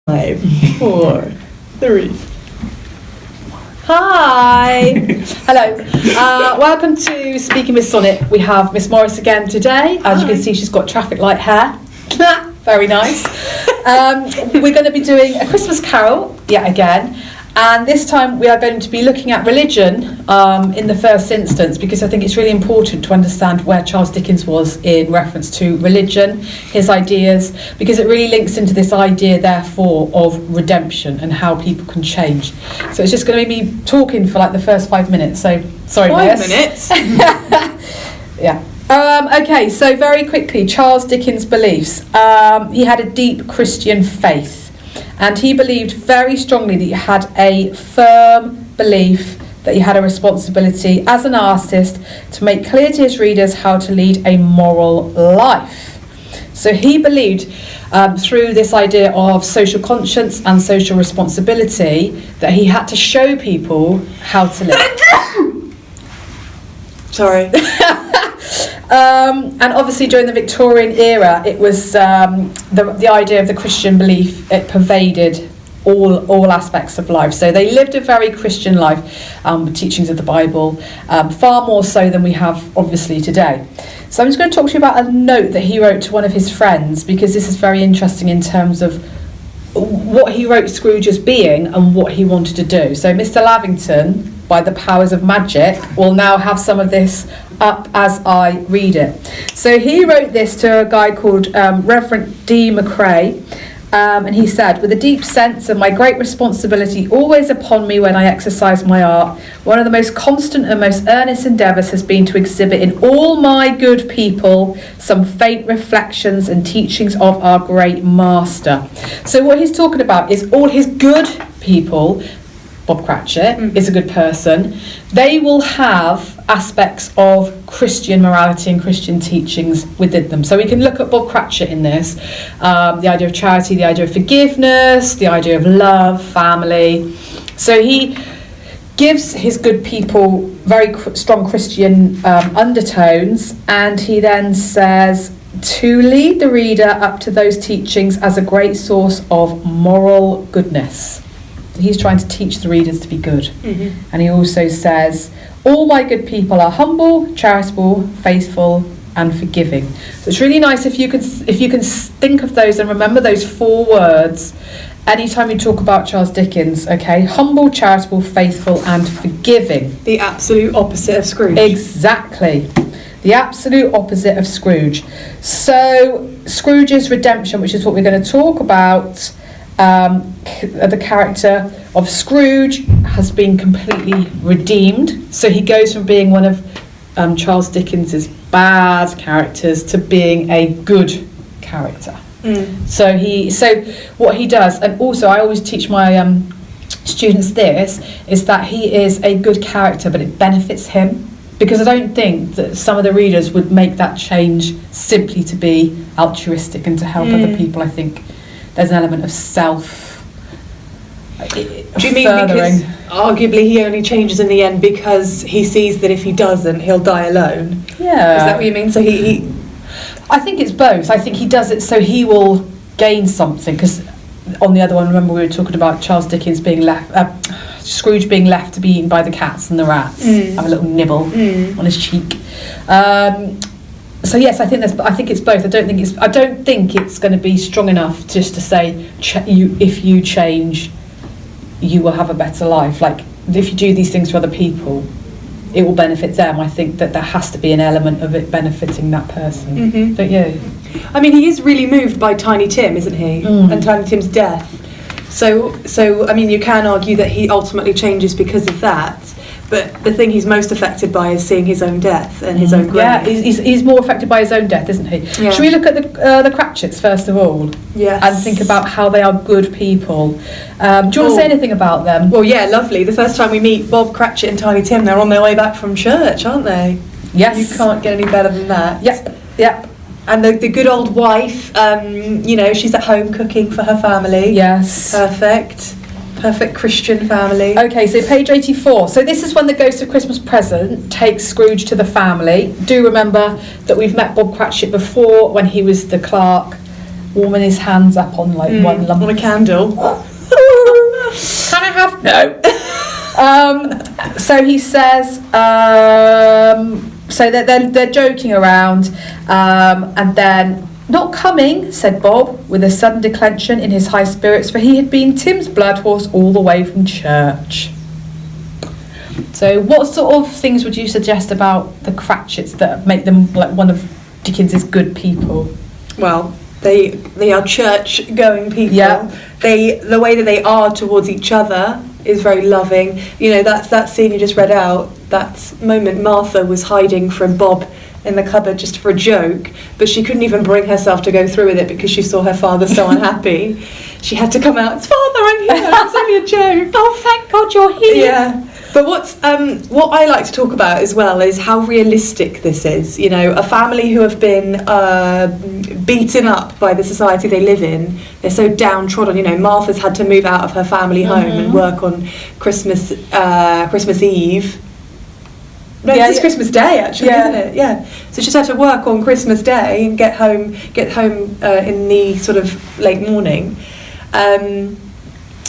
5, 4, 3. Hi! Hello. Welcome to Speaking with Sonnet. We have Miss Morris again today. As you can see, she's got traffic light hair. Very nice. We're going to be doing a Christmas carol yet again. And this time we are going to be looking at religion in the first instance, because I think it's really important to understand where Charles Dickens was in reference to religion, his ideas, because it really links into this idea, therefore, of redemption and how people can change. So it's just going to be me talking for like the first 5 minutes. So sorry, 5 minutes? Yeah. Okay, so very quickly, Charles Dickens' beliefs. He had a deep Christian faith. And he believed very strongly that he had a firm belief that he had a responsibility as an artist to make clear to his readers how to lead a moral life. So he believed through this idea of social conscience and social responsibility that he had to show people how to live. Sorry. And obviously during the Victorian era, it was the idea of the Christian belief, it pervaded all aspects of life. So they lived a very Christian life, with teachings of the Bible, far more so than we have obviously today. So I'm just going to talk to you about a note that he wrote to one of his friends, because this is very interesting in terms of what he wrote Scrooge as being and what he wanted to do. So Mr. Lavington, by the powers of magic, will now have some of this up as I read it. So he wrote this to a guy called Reverend D. McCrae, and he said, with a deep sense of my great responsibility always upon me when I exercise my art, one of the most constant and most earnest endeavours has been to exhibit in all my good people some faint reflections and teachings of our great master. So what he's talking about is all his good people. Bob Cratchit is a good person. They will have aspects of Christian morality and Christian teachings within them. So we can look at Bob Cratchit in this, the idea of charity, the idea of forgiveness, the idea of love, family. So he gives his good people very strong Christian undertones, and he then says, to lead the reader up to those teachings as a great source of moral goodness. He's trying to teach the readers to be good. Mm-hmm. And he also says, all my good people are humble, charitable, faithful, and forgiving. So it's really nice if you can think of those and remember those 4 words anytime you talk about Charles Dickens. Okay, humble, charitable, faithful, and forgiving. The absolute opposite of Scrooge. Exactly. The absolute opposite of Scrooge. So Scrooge's redemption, which is what we're going to talk about, the character of Scrooge has been completely redeemed. So he goes from being one of Charles Dickens's bad characters to being a good character. So what he does, and also I always teach my students this, is that he is a good character, but it benefits him, because I don't think that some of the readers would make that change simply to be altruistic and to help other people. I think there's an element of self. Do you mean because arguably he only changes in the end because he sees that if he doesn't, he'll die alone? Yeah. Is that what you mean? So he I think it's both. I think he does it so he will gain something, because on the other one, remember we were talking about Charles Dickens being left, Scrooge being left to be eaten by the cats and the rats, have a little nibble on his cheek. So yes, I think it's both. I don't think it's going to be strong enough just to say if you change, you will have a better life. Like if you do these things for other people, it will benefit them. I think that there has to be an element of it benefiting that person. Don't you? I mean, he is really moved by Tiny Tim, isn't he? And Tiny Tim's death. So I mean, you can argue that he ultimately changes because of that. But the thing he's most affected by is seeing his own death and his own grave. Yeah, he's more affected by his own death, isn't he? Yeah. Should we look at the Cratchits first of all? Yes. And think about how they are good people. Do you want to say anything about them? Well, yeah, lovely. The first time we meet Bob Cratchit and Tiny Tim, they're on their way back from church, aren't they? Yes. You can't get any better than that. Yep. And the good old wife, she's at home cooking for her family. Yes. Perfect Christian family. Okay, so page 84. So this is when the Ghost of Christmas Present takes Scrooge to the family. Do remember that we've met Bob Cratchit before when he was the clerk warming his hands up on like one lump on a candle. Can I have no? So he says, so they're joking around, and then, "Not coming," said Bob, with a sudden declension in his high spirits, for he had been Tim's blood horse all the way from church. So what sort of things would you suggest about the Cratchits that make them like one of Dickens's good people? Well, they are church-going people. Yeah. The way that they are towards each other is very loving. You know, that scene you just read out, that moment Martha was hiding from Bob in the cupboard just for a joke, but she couldn't even bring herself to go through with it because she saw her father so unhappy. She had to come out, "It's Father, I'm here, it's only a joke." Oh, thank God you're here. Yeah. But what I like to talk about as well is how realistic this is. You know, a family who have been beaten up by the society they live in. They're so downtrodden. You know, Martha's had to move out of her family home and work on Christmas Eve. No, it's Christmas Day actually, isn't it? Yeah. So she's had to work on Christmas Day and get home in the sort of late morning.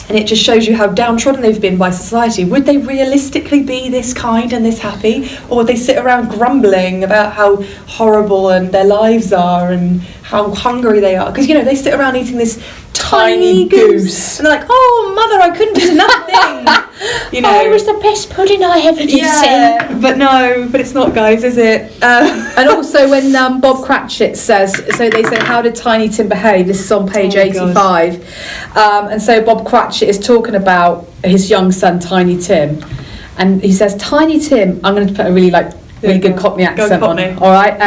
And it just shows you how downtrodden they've been by society. Would they realistically be this kind and this happy? Or would they sit around grumbling about how horrible and their lives are and how hungry they are? Because, you know, they sit around eating this tiny goose. And they're like, "Oh, Mother, I couldn't do nothing." You know, "Oh, it was the best pudding I ever did see." But it's not, guys, is it? And also when Bob Cratchit says, so they say, "How did Tiny Tim behave?" This is on page 85. And so Bob Cratchit is talking about his young son, Tiny Tim. And he says, "Tiny Tim," I'm going to put a really good Cockney accent on it. All right.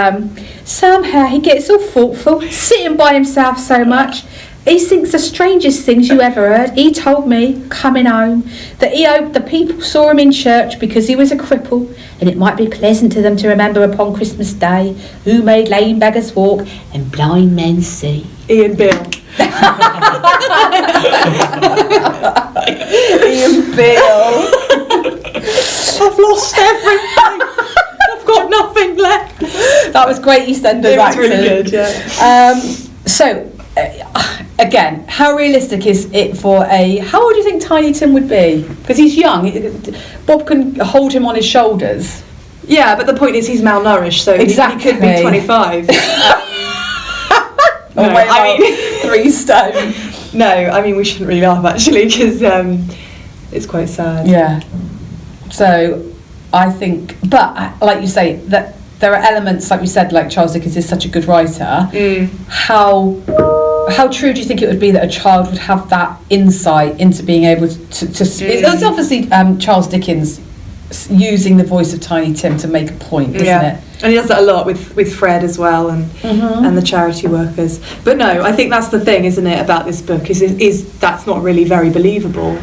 "Somehow he gets all thoughtful, sitting by himself so much. He thinks the strangest things you ever heard. He told me, coming home, that he hoped the people saw him in church because he was a cripple, and it might be pleasant to them to remember upon Christmas Day who made lame beggars walk and blind men see." Ian Bill. Ian Bill. I've lost everything. I've got nothing left. That was great EastEnders. It was really good, yeah. Again, how realistic is it for how old do you think Tiny Tim would be? Because he's young. Bob can hold him on his shoulders. Yeah, but the point is he's malnourished, so he could be 25. No, I mean 3 stone. No, I mean we shouldn't really laugh actually because it's quite sad. Yeah. So I think, but like you say, that there are elements, like we said, like Charles Dickens is such a good writer. How true do you think it would be that a child would have that insight into being able to it's obviously Charles Dickens using the voice of Tiny Tim to make a point, isn't it? And he does that a lot with Fred as well and the charity workers. But no, I think that's the thing, isn't it, about this book is that's not really very believable.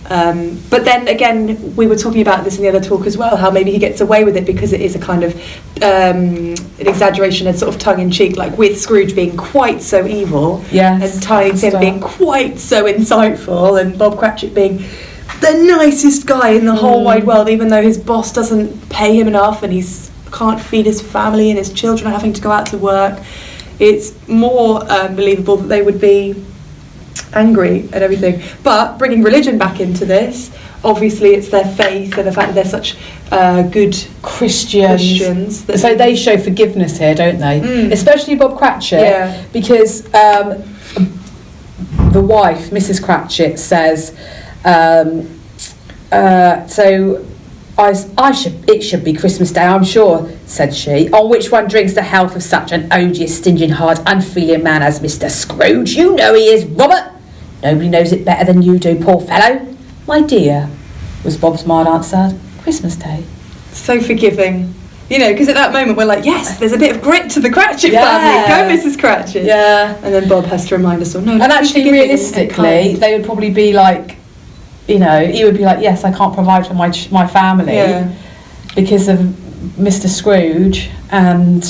But then again, we were talking about this in the other talk as well, how maybe he gets away with it because it is a kind of an exaggeration and sort of tongue-in-cheek, like with Scrooge being quite so evil, and Tiny Tim being quite so insightful, and Bob Cratchit being the nicest guy in the whole wide world, even though his boss doesn't pay him enough and he can't feed his family and his children are having to go out to work. It's more believable that they would be angry and everything. But bringing religion back into this, obviously it's their faith and the fact that they're such good Christians. So they show forgiveness here, don't they? Especially Bob Cratchit, because the wife, Mrs. Cratchit, says, it should be Christmas Day, I'm sure, said she, on which one drinks the health of such an odious, stinging-hearted, unfeeling man as Mr. Scrooge. You know he is, Robert. Nobody knows it better than you do, poor fellow. My dear, was Bob's mild answer, Christmas Day. So forgiving. You know, because at that moment we're like, yes, there's a bit of grit to the Cratchit family. Go, Mrs. Cratchit. Yeah. And then Bob has to remind us all, no. And actually, realistically, they would probably be like, you know, he would be like, yes, I can't provide for my family because of Mr. Scrooge. And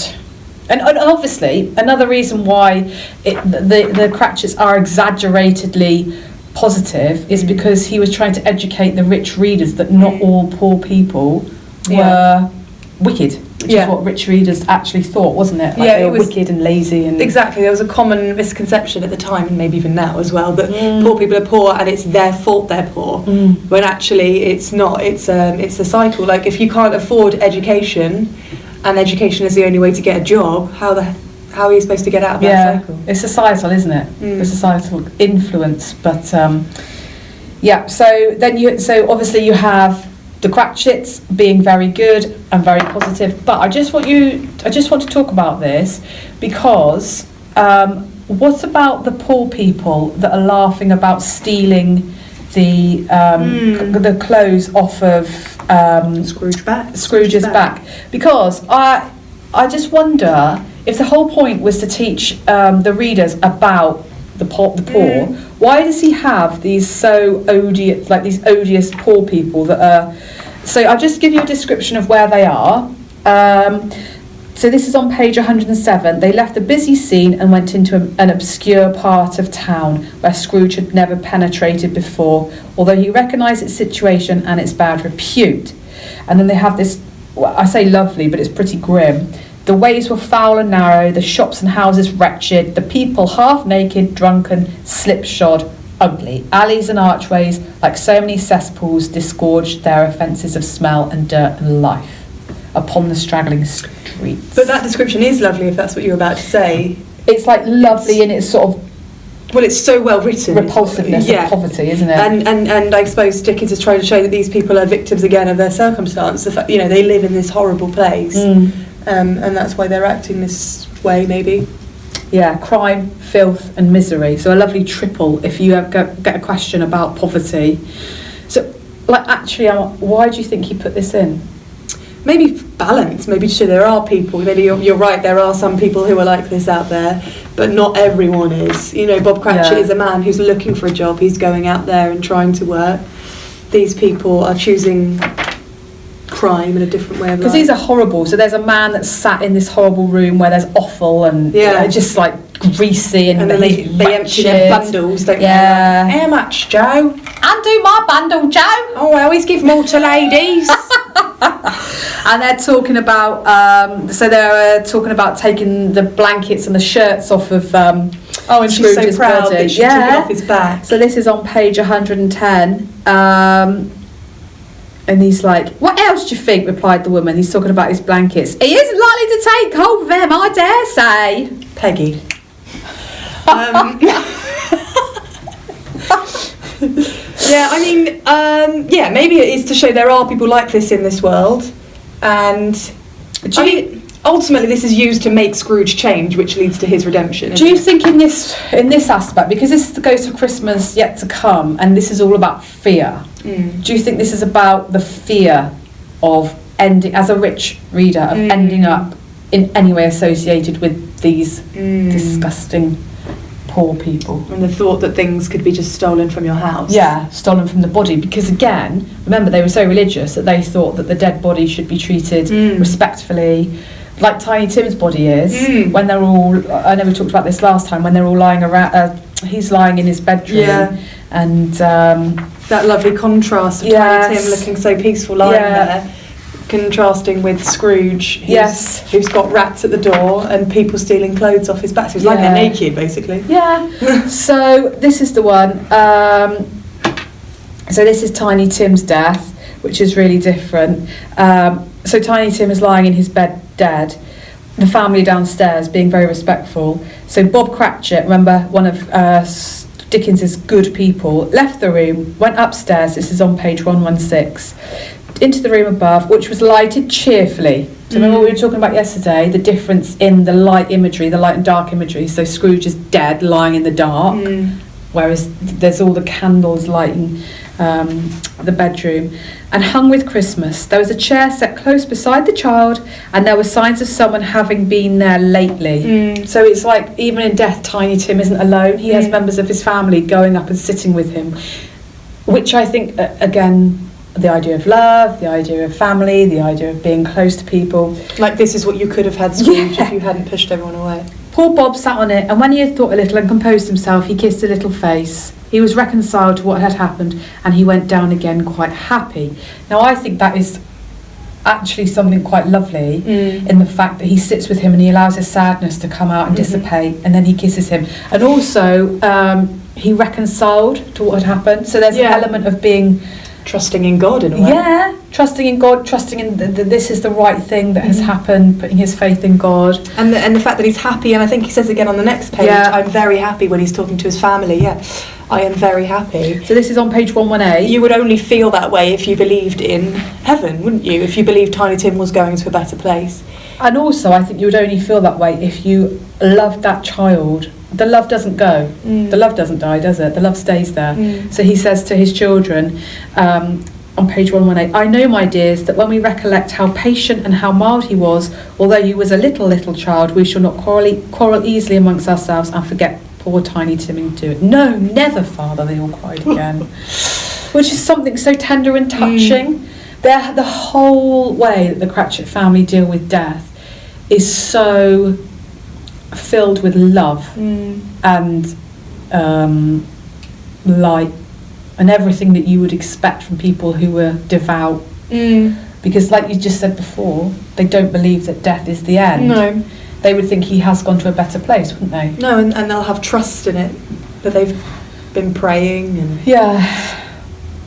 obviously, another reason why the Cratchits are exaggeratedly positive is because he was trying to educate the rich readers that not all poor people were wicked. which is what rich readers actually thought, wasn't it? Like they were wicked and lazy. And exactly, there was a common misconception at the time, and maybe even now as well, that poor people are poor and it's their fault they're poor, when actually it's not. It's a cycle. Like, if you can't afford education, and education is the only way to get a job, how are you supposed to get out of that cycle? It's societal, isn't it? It's societal influence. But so obviously you have the Cratchits being very good and very positive. But I just want to talk about this, because what about the poor people that are laughing about stealing the clothes off of Scrooge's back? Because I just wonder if the whole point was to teach the readers about the poor. Why does he have these so odious, like these odious poor people that are? So I'll just give you a description of where they are. So this is on page 107. They left a busy scene and went into an obscure part of town where Scrooge had never penetrated before, although he recognised its situation and its bad repute. And then they have this, well, I say lovely, but it's pretty grim. The ways were foul and narrow, the shops and houses wretched, the people half naked, drunken, slipshod, ugly. Alleys and archways, like so many cesspools, disgorged their offences of smell and dirt and life upon the straggling streets. But that description is lovely, if that's what you're about to say. It's like lovely, and it's sort of, well, it's so well written. Repulsiveness of poverty, isn't it? And I suppose Dickens is trying to show that these people are victims again of their circumstance. The fact, they live in this horrible place, and that's why they're acting this way, maybe. Yeah, crime, filth, and misery. So a lovely triple if you get a question about poverty. So, like, actually, why do you think he put this in? Maybe balance, maybe to show there are people, maybe you're right, there are some people who are like this out there, but not everyone is. Bob Cratchit is a man who's looking for a job, he's going out there and trying to work. These people are choosing crime in a different way of life. Because these are horrible, so there's a man that's sat in this horrible room where there's offal and just like greasy, and then they empty their bundles, don't they? How much, Joe? Undo my bundle, Joe. Oh, I always give more to ladies. And they're talking about taking the blankets and the shirts off of and Scrooge's she's so proud body. that she took it off his back. So this is on page 110, and he's like, "What else do you think?" replied the woman. He's talking about his blankets. "He isn't likely to take hold of them, I dare say." Peggy. Maybe it is to show there are people like this in this world, and ultimately this is used to make Scrooge change, which leads to his redemption. Do you think in this aspect, because this goes for Christmas yet to come, and this is all about fear, do you think this is about the fear of ending, as a rich reader, of ending up in any way associated with these disgusting poor people? And the thought that things could be just stolen from your house. Yeah, stolen from the body. Because again, remember, they were so religious that they thought that the dead body should be treated respectfully, like Tiny Tim's body is. When they're all, I know we talked about this last time, when they're all lying around, he's lying in his bedroom, and that lovely contrast of Tiny Tim looking so peaceful lying there, contrasting with Scrooge, who's got rats at the door and people stealing clothes off his back. So he's like they're naked, basically. Yeah. So this is the one. So this is Tiny Tim's death, which is really different. So Tiny Tim is lying in his bed dead. The family downstairs being very respectful. So Bob Cratchit, remember, one of Dickens's good people, left the room, went upstairs. This is on page 116. Into the room above, which was lighted cheerfully. So remember what we were talking about yesterday, the difference in the light imagery, the light and dark imagery. So Scrooge is dead, lying in the dark, whereas there's all the candles lighting the bedroom. And hung with Christmas. There was a chair set close beside the child, and there were signs of someone having been there lately. So it's like, even in death, Tiny Tim isn't alone. He has members of his family going up and sitting with him, which I think, again, the idea of love, the idea of family, the idea of being close to people. Like, this is what you could have had, Scrooge, if you hadn't pushed everyone away. Poor Bob sat on it, and when he had thought a little and composed himself, he kissed the little face. He was reconciled to what had happened, and he went down again quite happy. Now, I think that is actually something quite lovely in the fact that he sits with him and he allows his sadness to come out and dissipate, and then he kisses him. And also, he reconciled to what had happened. So there's an element of being... trusting in God in a way. Yeah, trusting in God, trusting in this is the right thing that has happened, putting his faith in God. And the fact that he's happy, and I think he says again on the next page, I'm very happy when he's talking to his family. I am very happy. So this is on page 118. You would only feel that way if you believed in heaven, wouldn't you? If you believed Tiny Tim was going to a better place. And also, I think you would only feel that way if you loved that child. The love doesn't go. The love doesn't die, does it? The love stays there. So he says to his children on page 118, I know, my dears, that when we recollect how patient and how mild he was, although you was a little child, we shall not quarrel easily amongst ourselves and forget poor Tiny Tim into it. No, never, father, they all cried again. Which is something so tender and touching. The whole way that the Cratchit family deal with death is so filled with love and light and everything that you would expect from people who were devout. Because like you just said before, they don't believe that death is the end. No. They would think he has gone to a better place, wouldn't they? No, and they'll have trust in it, that they've been praying, and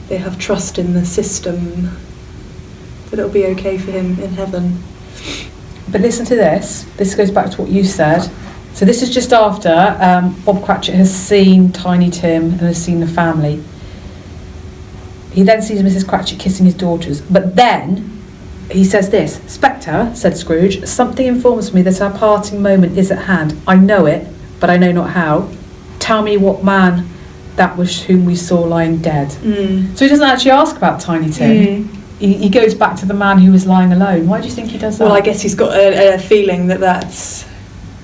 they have trust in the system, that it'll be okay for him in heaven. But listen to this. This goes back to what you said. So this is just after Bob Cratchit has seen Tiny Tim and has seen the family. He then sees Mrs. Cratchit kissing his daughters. But then he says this, Spectre, said Scrooge, something informs me that our parting moment is at hand. I know it, but I know not how. Tell me what man that was whom we saw lying dead. So he doesn't actually ask about Tiny Tim. He goes back to the man who was lying alone. Why do you think he does that? Well, I guess he's got a feeling that's...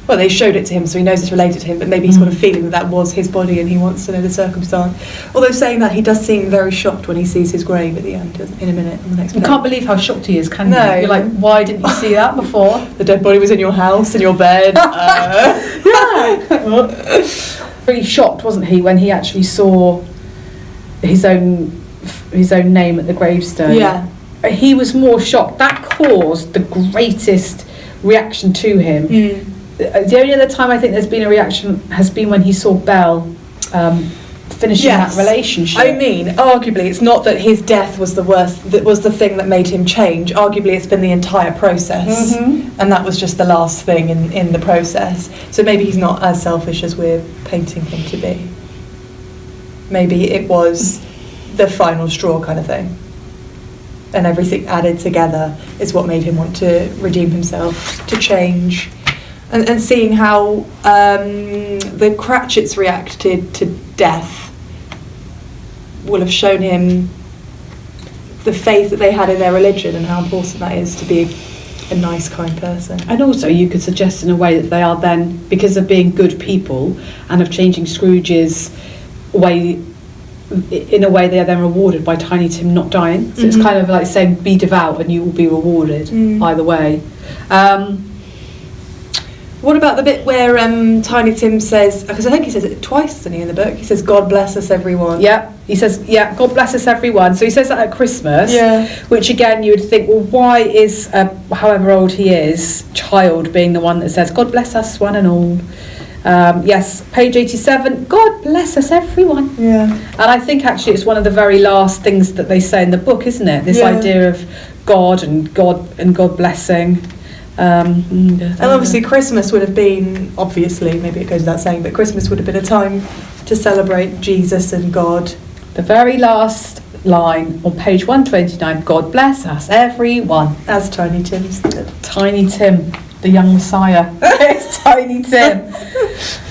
Well, they showed it to him, so he knows it's related to him, but maybe he's got a feeling that was his body and he wants to know the circumstance. Although saying that, he does seem very shocked when he sees his grave at the end, in a minute, on the next page. You can't believe how shocked he is, can you? No. You're like, why didn't you see that before? The dead body was in your house, in your bed. Pretty shocked, wasn't he, when he actually saw his own name at the gravestone? Yeah. He was more shocked. That caused the greatest reaction to him. The only other time I think there's been a reaction has been when he saw Belle finishing that relationship. I mean, arguably, it's not that his death was the worst, that was the thing that made him change. Arguably, it's been the entire process, and that was just the last thing in the process. So maybe he's not as selfish as we're painting him to be. Maybe it was the final straw kind of thing, and everything added together is what made him want to redeem himself, to change. And seeing how the Cratchits reacted to death will have shown him the faith that they had in their religion and how important that is to be a nice, kind person. And also you could suggest in a way that they are then, because of being good people and of changing Scrooge's way, in a way they are then rewarded by Tiny Tim not dying. So it's kind of like saying be devout and you will be rewarded either way. What about the bit where Tiny Tim says, because I think he says it twice, doesn't he, in the book? He says, God bless us, everyone. Yeah, he says, God bless us, everyone. So he says that at Christmas, which again, you would think, well, why is, however old he is, child being the one that says, God bless us, one and all. Yes, page 87, God bless us, everyone. Yeah. And I think actually it's one of the very last things that they say in the book, isn't it? This idea of God and God blessing. And obviously Christmas would have been, obviously, maybe it goes without saying, but Christmas would have been a time to celebrate Jesus and God. The very last line on page 129, God bless us, everyone. As Tiny Tim said. Tiny Tim, the young Messiah. It's Tiny Tim.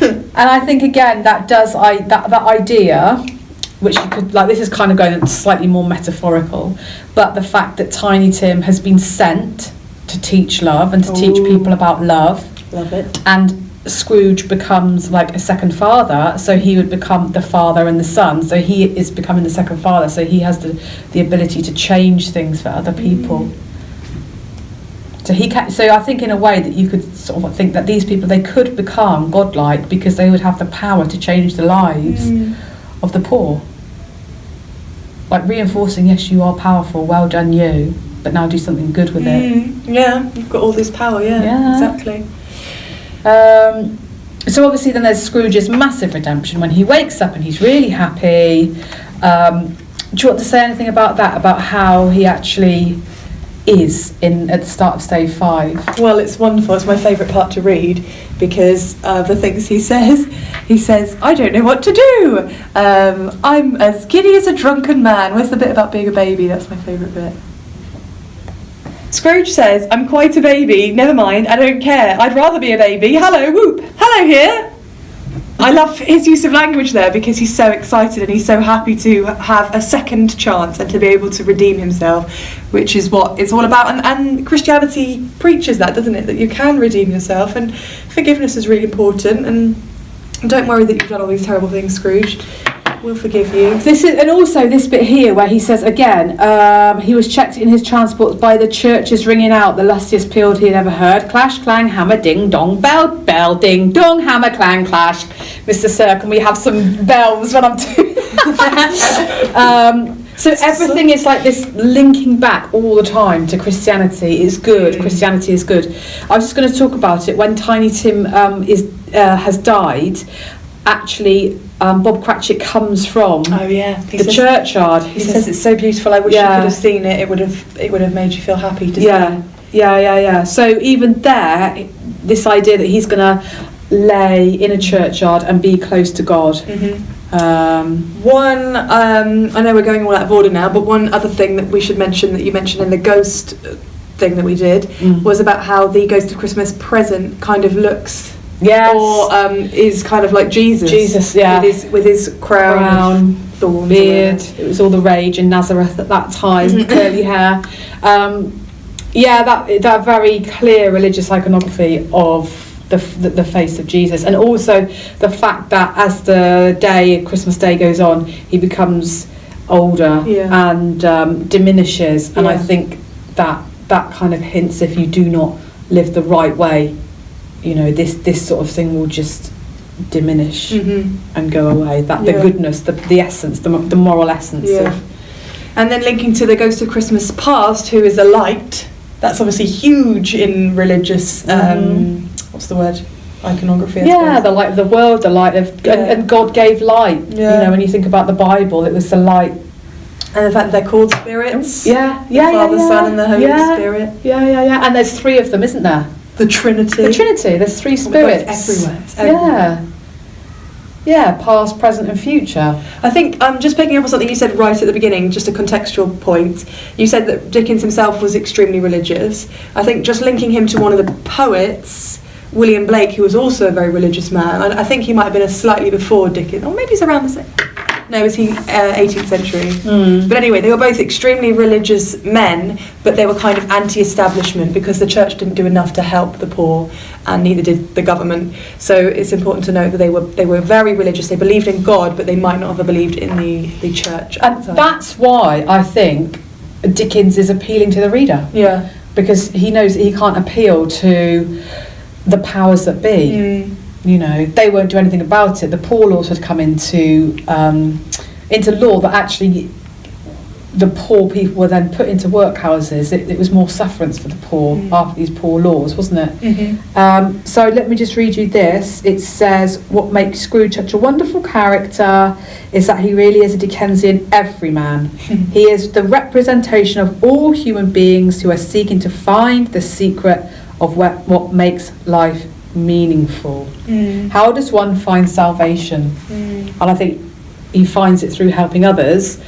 And I think, again, that does, that idea, which you could, like, this is kind of going slightly more metaphorical, but the fact that Tiny Tim has been sent to teach love and to teach people about love. Love it. And Scrooge becomes like a second father, so he would become the father and the son. So he is becoming the second father, so he has the ability to change things for other people. So he can. So I think in a way that you could sort of think that these people, they could become godlike because they would have the power to change the lives of the poor. Like reinforcing, yes, you are powerful, well done you. but now do something good with it. Yeah, you've got all this power. Yeah. Exactly. So obviously then there's Scrooge's massive redemption when he wakes up and he's really happy. Do you want to say anything about that, about how he actually is at the start of stage 5? Well, it's wonderful. It's my favourite part to read because the things he says. He says, I don't know what to do. I'm as giddy as a drunken man. Where's the bit about being a baby? That's my favourite bit. Scrooge says, I'm quite a baby. Never mind, I don't care. I'd rather be a baby. Hello, whoop. Hello here. I love his use of language there because he's so excited and he's so happy to have a second chance and to be able to redeem himself, which is what it's all about. And Christianity preaches that, doesn't it? That you can redeem yourself, and forgiveness is really important. And don't worry that you've done all these terrible things, Scrooge. We'll forgive you. And also this bit here where he says again, he was checked in his transport by the churches ringing out the lustiest peal he had ever heard. Clash, clang, hammer, ding, dong, bell, bell, ding, dong, hammer, clang, clash. Mr. Sir, can we have some bells when I'm doing So everything is like this linking back all the time to Christianity is good. Christianity is good. I was just going to talk about it. When Tiny Tim has died, actually Bob Cratchit comes from the churchyard. He says it's so beautiful. I wish you could have seen it. It would have made you feel happy to see. Yeah. So even there, this idea that he's going to lay in a churchyard and be close to God. I know we're going all out of order now, but one other thing that we should mention that you mentioned in the ghost thing that we did was about how the Ghost of Christmas present kind of looks. Yes. Or is kind of like Jesus. With his crown thorns, beard. It was all the rage in Nazareth at that time. Curly hair. That very clear religious iconography of the face of Jesus, and also the fact that as the Christmas Day goes on, he becomes older and diminishes. And I think that kind of hints, if you do not live the right way, this sort of thing will just diminish and go away. The goodness, the essence, the moral essence of. And then linking to the Ghost of Christmas Past, who is a light. That's obviously huge in religious. What's the word? Iconography. The light of the world, the light of, and God gave light. When you think about the Bible, it was the light. And the fact they're called spirits. The Father, Son, and the Holy Spirit. And there's 3 of them, isn't there? The Trinity. There's 3 spirits. Everywhere. Past, present and future. I think just picking up on something you said right at the beginning, just a contextual point. You said that Dickens himself was extremely religious. I think just linking him to one of the poets, William Blake, who was also a very religious man. I think he might have been slightly before Dickens, or maybe he's around the same. No, was he 18th century? But anyway, they were both extremely religious men, but they were kind of anti-establishment because the church didn't do enough to help the poor, and neither did the government. So it's important to note that they were very religious. They believed in God, but they might not have believed in the church. And that's why I think Dickens is appealing to the reader. Yeah. Because he knows that he can't appeal to the powers that be. They won't do anything about it. The poor laws had come into law that actually the poor people were then put into workhouses. It was more sufferance for the poor after these poor laws, wasn't it? So let me just read you this. It says, what makes Scrooge such a wonderful character is that he really is a Dickensian everyman. He is the representation of all human beings who are seeking to find the secret of what makes life meaningful. How does one find salvation? And I think he finds it through helping others,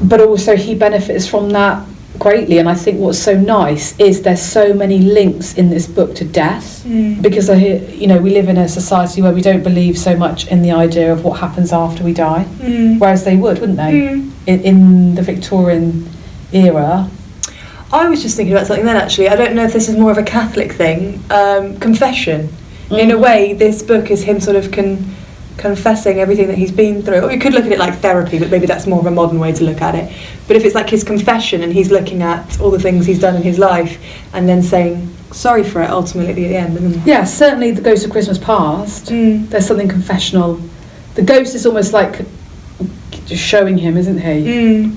but also he benefits from that greatly. And I think what's so nice is there's so many links in this book to death, because we live in a society where we don't believe so much in the idea of what happens after we die, whereas they wouldn't they? In the Victorian era. I was just thinking about something then, actually. I don't know if this is more of a Catholic thing. Confession. In a way, this book is him sort of confessing everything that he's been through. Or you could look at it like therapy, but maybe that's more of a modern way to look at it. But if it's like his confession and he's looking at all the things he's done in his life and then saying sorry for it ultimately at the end. Yeah, certainly the Ghost of Christmas Past, there's something confessional. The ghost is almost like just showing him, isn't he?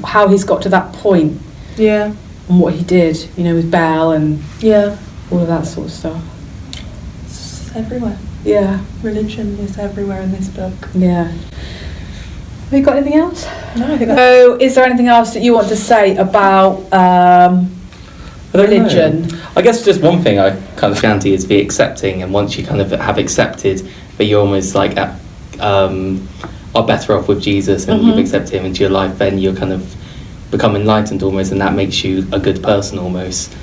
How he's got to that point. Yeah. And what he did, you know, with Belle and Yeah. all of that sort of stuff. It's everywhere. Yeah. Religion is everywhere in this book. Yeah. Have you got anything else? No, I think So, is there anything else that you want to say about religion? I guess just one thing I kind of Christianity is be accepting, and once you kind of have accepted, but you're almost like are better off with Jesus, and you've accepted him into your life, then you're kind of become enlightened almost, and that makes you a good person almost.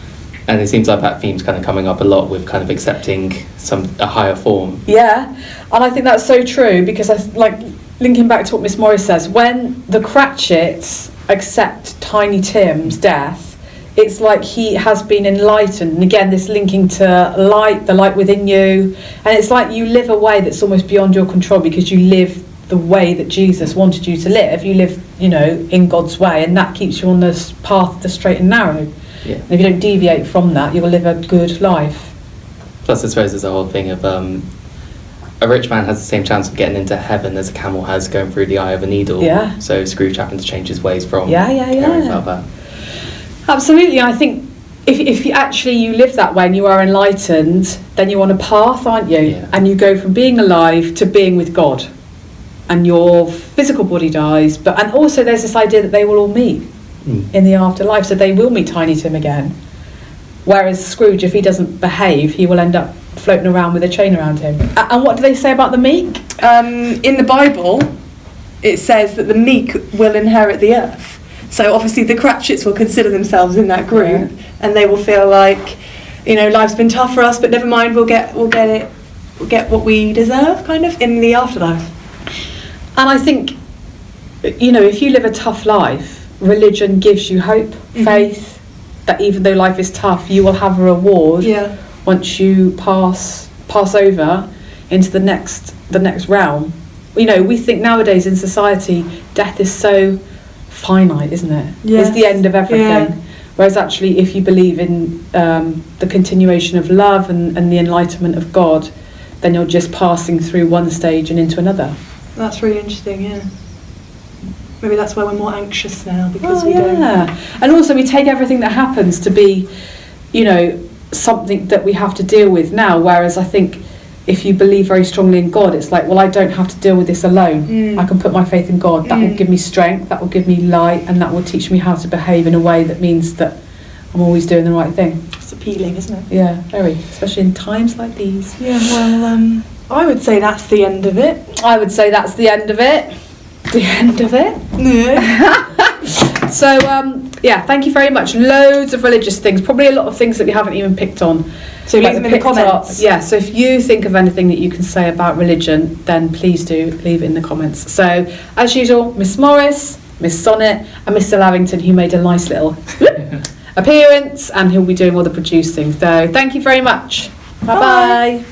And it seems like that theme's kind of coming up a lot with kind of accepting a higher form. Yeah, and I think that's so true, because I like linking back to what Miss Morris says, when the Cratchits accept Tiny Tim's death, it's like he has been enlightened. And again, this linking to light, the light within you, and it's like you live a way that's almost beyond your control, because you live the way that Jesus wanted you to live. You live, you know, in God's way, and that keeps you on this path, the straight and narrow. Yeah. And if you don't deviate from that, you will live a good life. Plus, I suppose there's a whole thing of a rich man has the same chance of getting into heaven as a camel has going through the eye of a needle. Yeah. So Scrooge happened to change his ways from Yeah. caring about that. Absolutely. I think if you actually you live that way and you are enlightened, then you're on a path, aren't you? Yeah. And you go from being alive to being with God, and your physical body dies, and also there's this idea that they will all meet in the afterlife, so they will meet Tiny Tim again. Whereas Scrooge, if he doesn't behave, he will end up floating around with a chain around him. And what do they say about the meek? in the Bible, it says that the meek will inherit the earth. So obviously the Cratchits will consider themselves in that group, and they will feel like, you know, life's been tough for us, but never mind, we'll get what we deserve, kind of, in the afterlife. And I think, you know, if you live a tough life, religion gives you hope, faith, that even though life is tough, you will have a reward once you pass over into the next realm. You know, we think nowadays in society, death is so finite, isn't it? Yes. It's the end of everything. Yeah. Whereas actually, if you believe in the continuation of love and the enlightenment of God, then you're just passing through one stage and into another. That's really interesting, yeah. Maybe that's why we're more anxious now, because we don't... And also we take everything that happens to be, you know, something that we have to deal with now, whereas I think if you believe very strongly in God, it's like, well, I don't have to deal with this alone. I can put my faith in God. That will give me strength, that will give me light, and that will teach me how to behave in a way that means that I'm always doing the right thing. It's appealing, isn't it? Yeah, very, especially in times like these. Yeah, well, I would say that's the end of it. I would say that's the end of it. The end of it. Yeah. So, yeah, thank you very much. Loads of religious things, probably a lot of things that we haven't even picked on. So leave them in the comments. Yeah, so if you think of anything that you can say about religion, then please do leave it in the comments. So, as usual, Miss Morris, Miss Sonnet, and Mr. Lavington, who made a nice little appearance, and he'll be doing all the producing. So, thank you very much. Bye-bye.